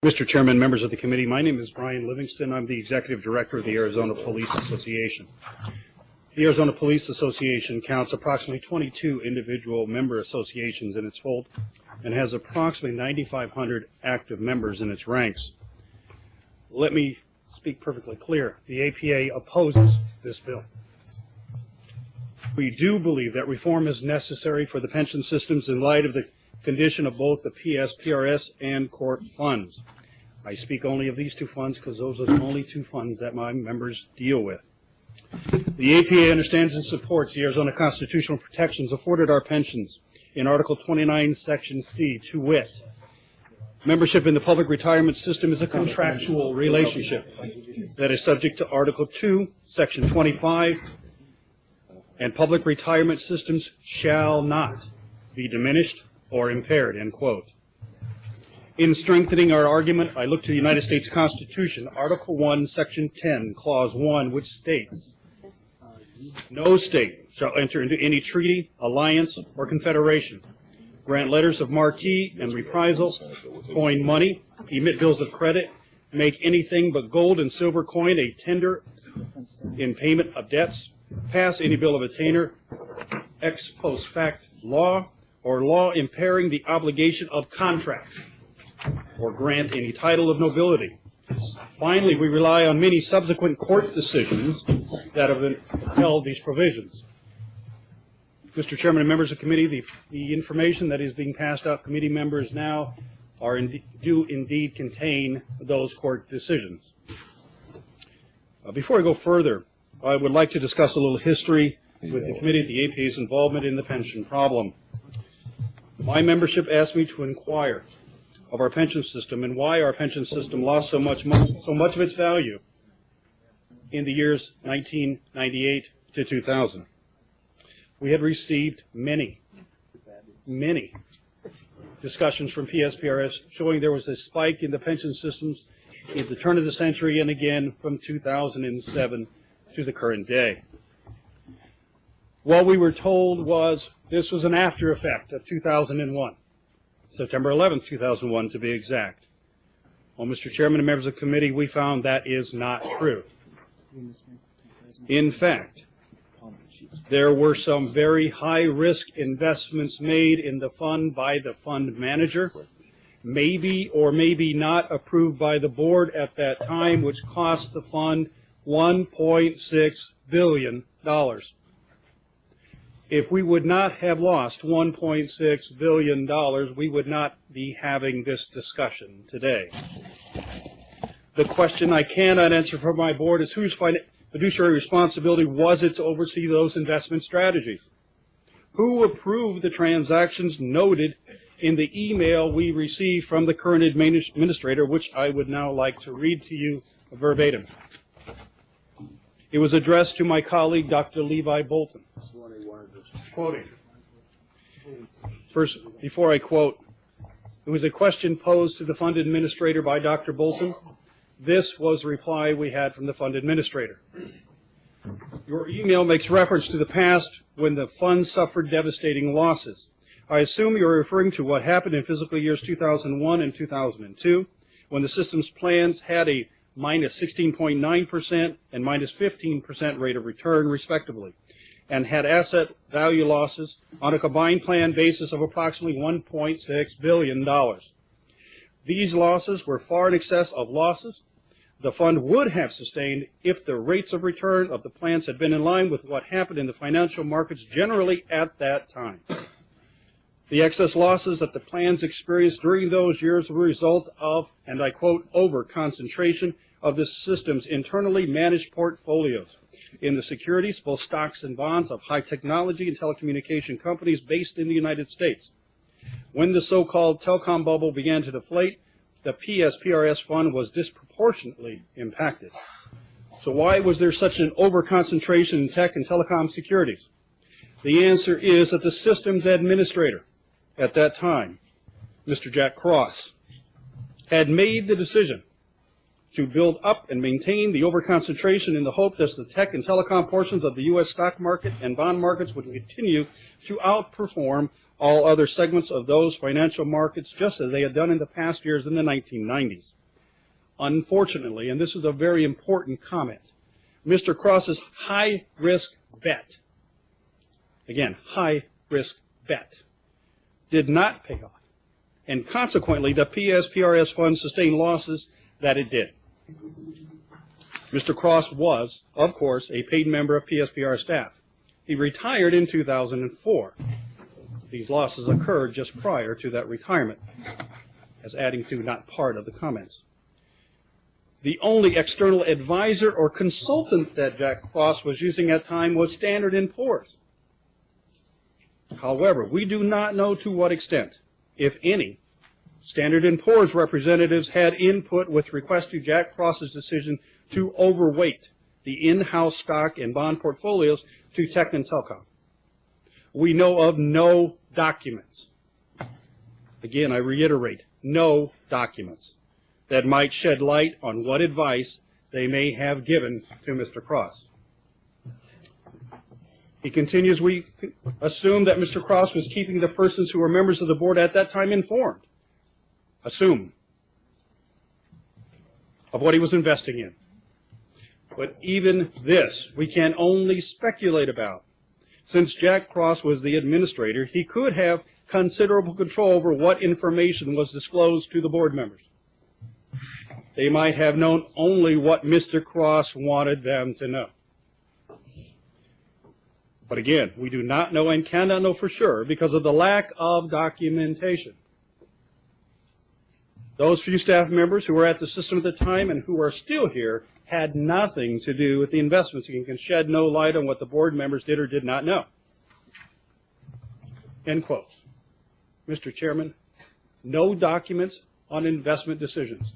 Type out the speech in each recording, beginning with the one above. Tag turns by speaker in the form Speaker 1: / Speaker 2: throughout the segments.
Speaker 1: Mr. Chairman, members of the committee, my name is Brian Livingston. I'm the Executive Director of the Arizona Police Association. The Arizona Police Association counts approximately 22 individual member associations in its fold and has approximately 9,500 active members in its ranks. Let me speak perfectly clear. The APA opposes this bill. We do believe that reform is necessary for the pension systems in light of the condition of both the PSPRS and court funds. I speak only of these two funds because those are the only two funds that my members deal with. The APA understands and supports the Arizona constitutional protections afforded our pensions in Article 29, Section C, to wit, membership in the public retirement system is a contractual relationship that is subject to Article 2, Section 25, and public retirement systems shall not be diminished or impaired, end quote. In strengthening our argument, I look to the United States Constitution, Article 1, Section 10, Clause 1, which states, no state shall enter into any treaty, alliance, or confederation, grant letters of marque and reprisal, coin money, emit bills of credit, make anything but gold and silver coin a tender in payment of debts, pass any bill of attainder, ex post fact law, or law impairing the obligation of contract, or grant any title of nobility. Finally, we rely on many subsequent court decisions that have upheld these provisions. Mr. Chairman and members of the committee, the information that is being passed out committee members now do indeed contain those court decisions. Before I go further, I would like to discuss a little history with the committee, the APA's involvement in the pension problem. My membership asked me to inquire of our pension system and why our pension system lost so much of its value in the years 1998 to 2000. We had received many discussions from PSPRS showing there was a spike in the pension systems at the turn of the century and again from 2007 to the current day. What we were told was this was an after effect of 2001, September 11th, 2001 to be exact. Well, Mr. Chairman and members of the committee, we found that is not true. In fact, there were some very high-risk investments made in the fund by the fund manager, maybe or maybe not approved by the board at that time, which cost the fund $1.6 billion. If we would not have lost $1.6 billion, we would not be having this discussion today. The question I cannot answer for my board is whose fiduciary responsibility was it to oversee those investment strategies? Who approved the transactions noted in the email we received from the current administrator, which I would now like to read to you verbatim. It was addressed to my colleague, Dr. Levi Bolton. Quoting. First, before I quote, it was a question posed to the fund administrator by Dr. Bolton. This was the reply we had from the fund administrator. Your email makes reference to the past when the fund suffered devastating losses. I assume you're referring to what happened in fiscal years 2001 and 2002, when the system's plans had a minus 16.9% and minus 15% rate of return, respectively, and had asset value losses on a combined plan basis of approximately $1.6 billion. These losses were far in excess of losses the fund would have sustained if the rates of return of the plans had been in line with what happened in the financial markets generally at that time. The excess losses that the plans experienced during those years were a result of, and I quote, over-concentration of the system's internally managed portfolios in the securities, both stocks and bonds, of high technology and telecommunication companies based in the United States. When the so-called telecom bubble began to deflate, the PSPRS fund was disproportionately impacted. So why was there such an over-concentration in tech and telecom securities? The answer is that the systems administrator at that time, Mr. Jack Cross, had made the decision to build up and maintain the over-concentration in the hope that the tech and telecom portions of the U.S. stock market and bond markets would continue to outperform all other segments of those financial markets just as they had done in the past years in the 1990s. Unfortunately, and this is a very important comment, Mr. Cross's high-risk bet, again, high-risk bet, did not pay off, and consequently the PSPRS fund sustained losses that it did. Mr. Cross was, of course, a paid member of PSPR staff. He retired in 2004. These losses occurred just prior to that retirement, as adding to not part of the comments. The only external advisor or consultant that Jack Cross was using at the time was Standard & Poor's. However, we do not know to what extent, if any, Standard & Poor's representatives had input with respect to Jack Cross's decision to overweight the in-house stock and bond portfolios to Tecnon Telecom. We know of no documents, again I reiterate, no documents, that might shed light on what advice they may have given to Mr. Cross. He continues, we assume that Mr. Cross was keeping the persons who were members of the board at that time informed, assume, of what he was investing in. But even this, we can only speculate about. Since Jack Cross was the administrator, he could have considerable control over what information was disclosed to the board members. They might have known only what Mr. Cross wanted them to know. But again, we do not know and cannot know for sure because of the lack of documentation. Those few staff members who were at the system at the time and who are still here had nothing to do with the investments and can shed no light on what the board members did or did not know. End quote. Mr. Chairman, no documents on investment decisions.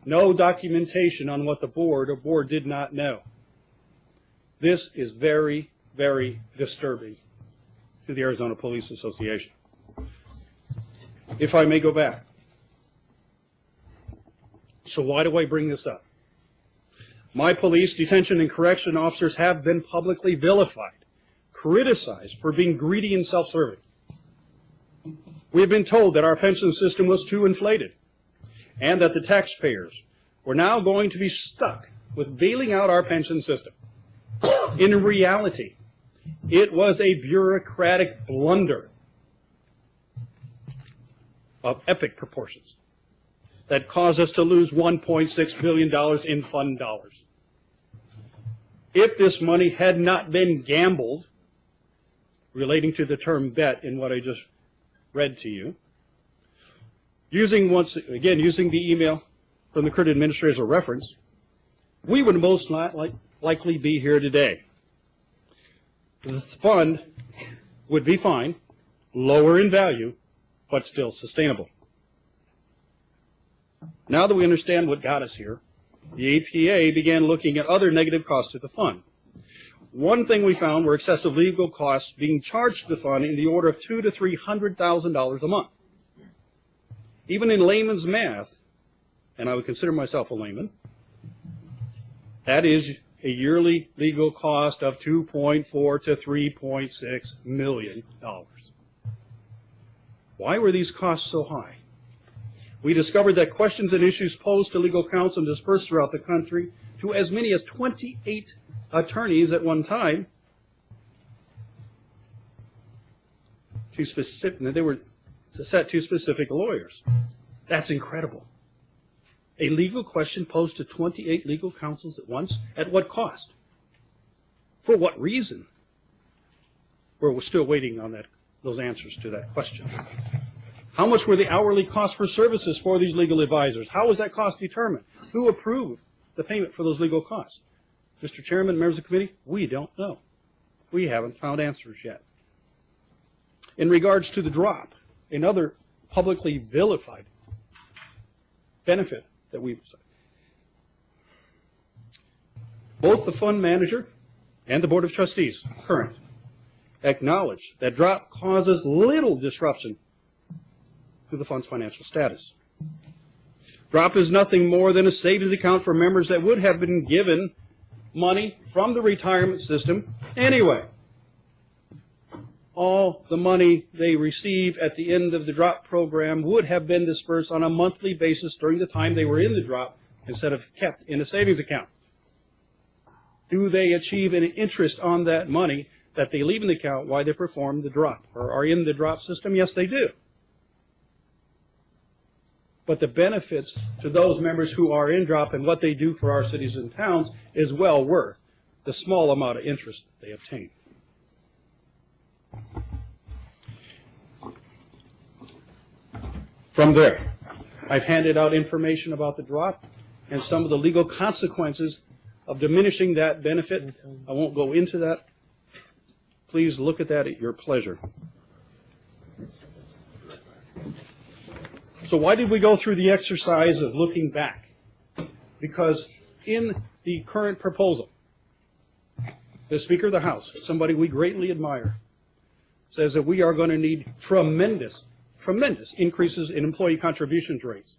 Speaker 1: No documentation on what the board or board did not know. This is very, very disturbing to the Arizona Police Association. If I may go back. So why do I bring this up? My police, detention, and correction officers have been publicly vilified, criticized for being greedy and self-serving. We have been told that our pension system was too inflated and that the taxpayers were now going to be stuck with bailing out our pension system. In reality, it was a bureaucratic blunder of epic proportions that caused us to lose $1.6 billion in fund dollars. If this money had not been gambled, relating to the term bet in what I just read to you, using the email from the current administrator as a reference, we would most likely be here today. The fund would be fine, lower in value, but still sustainable. Now that we understand what got us here, the APA began looking at other negative costs to the fund. One thing we found were excessive legal costs being charged to the fund in the order of $200,000 to $300,000 a month. Even in layman's math, and I would consider myself a layman, that is a yearly legal cost of $2.4 to $3.6 million. Why were these costs so high? We discovered that questions and issues posed to legal counsel dispersed throughout the country to as many as 28 attorneys at one time. They were set to specific lawyers. That's incredible. A legal question posed to 28 legal counsels at once? At what cost? For what reason? We're still waiting on those answers to that question. How much were the hourly costs for services for these legal advisors? How was that cost determined? Who approved the payment for those legal costs? Mr. Chairman, members of the committee, we don't know. We haven't found answers yet. In regards to the drop, another publicly vilified benefit that we've both the fund manager and the board of trustees, current, acknowledge that drop causes little disruption to the fund's financial status. Drop is nothing more than a savings account for members that would have been given money from the retirement system anyway. all the money they receive at the end of the drop program would have been dispersed on a monthly basis during the time they were in the drop instead of kept in a savings account. Do they achieve any interest on that money that they leave in the account while they perform the drop or are in the drop system? Yes, they do. But the benefits to those members who are in drop and what they do for our cities and towns is well worth the small amount of interest that they obtain. From there, I've handed out information about the drop and some of the legal consequences of diminishing that benefit. I won't go into that. Please look at that at your pleasure. So why did we go through the exercise of looking back? Because in the current proposal, the Speaker of the House, somebody we greatly admire, says that we are going to need tremendous increases in employee contributions rates.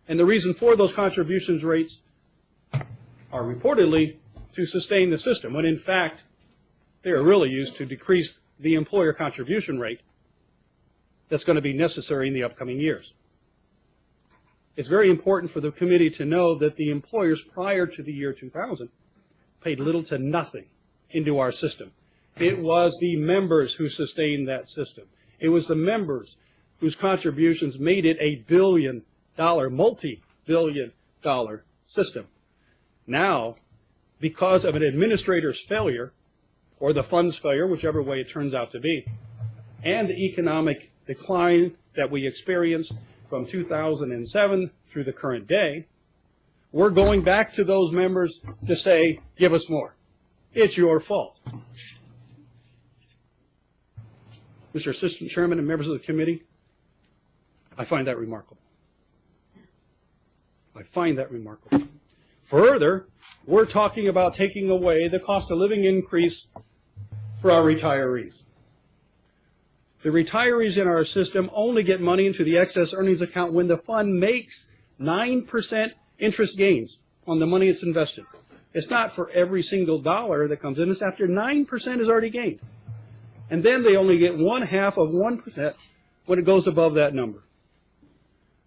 Speaker 1: And the reason for those contributions rates are reportedly to sustain the system, when in fact they are really used to decrease the employer contribution rate that's going to be necessary in the upcoming years. It's very important for the committee to know that the employers prior to the year 2000 paid little to nothing into our system. It was the members who sustained that system. It was the members whose contributions made it a billion-dollar, multi-billion-dollar system. Now, because of an administrator's failure, or the fund's failure, whichever way it turns out to be, and the economic decline that we experienced from 2007 through the current day, we're going back to those members to say, give us more. It's your fault. Mr. Assistant Chairman and members of the committee, I find that remarkable. I find that remarkable. Further, we're talking about taking away the cost of living increase for our retirees. The retirees in our system only get money into the excess earnings account when the fund makes 9% interest gains on the money it's invested. It's not for every single dollar that comes in. It's after 9% is already gained. And then they only get 1/2 of 1% when it goes above that number.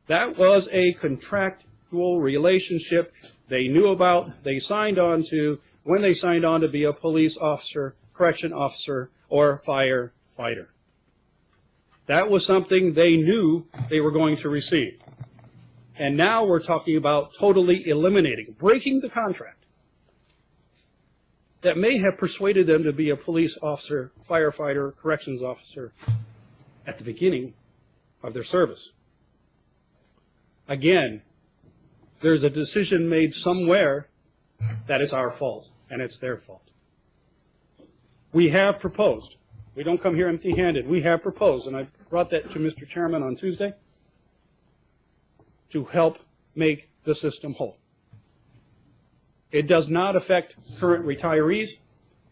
Speaker 1: That was a contractual relationship they knew about, they signed on to, when they signed on to be a police officer, correction officer, or firefighter. That was something they knew they were going to receive. And now we're talking about totally eliminating, breaking the contract that may have persuaded them to be a police officer, firefighter, corrections officer at the beginning of their service. Again, there's a decision made somewhere that it's our fault, and it's their fault. We have proposed. We don't come here empty-handed. We have proposed, and I brought that to Mr. Chairman on Tuesday, to help make the system whole. It does not affect current retirees.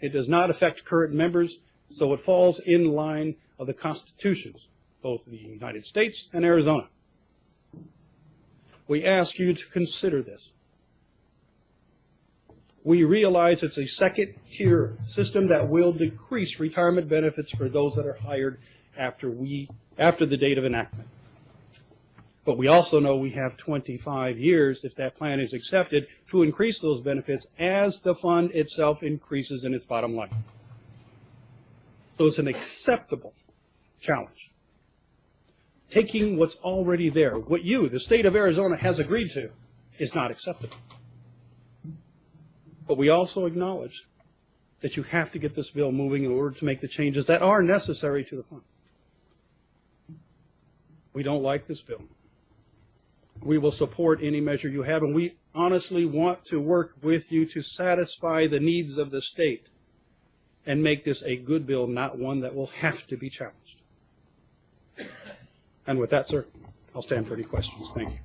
Speaker 1: It does not affect current members, so it falls in line of the constitutions, both the United States and Arizona. We ask you to consider this. We realize it's a second-tier system that will decrease retirement benefits for those that are hired after the date of enactment. But we also know we have 25 years, if that plan is accepted, to increase those benefits as the fund itself increases in its bottom line. So it's an acceptable challenge. Taking what's already there, what you, the state of Arizona, has agreed to, is not acceptable. But we also acknowledge that you have to get this bill moving in order to make the changes that are necessary to the fund. We don't like this bill. We will support any measure you have, and we honestly want to work with you to satisfy the needs of the state and make this a good bill, not one that will have to be challenged. And with that, sir, I'll stand for any questions. Thank you.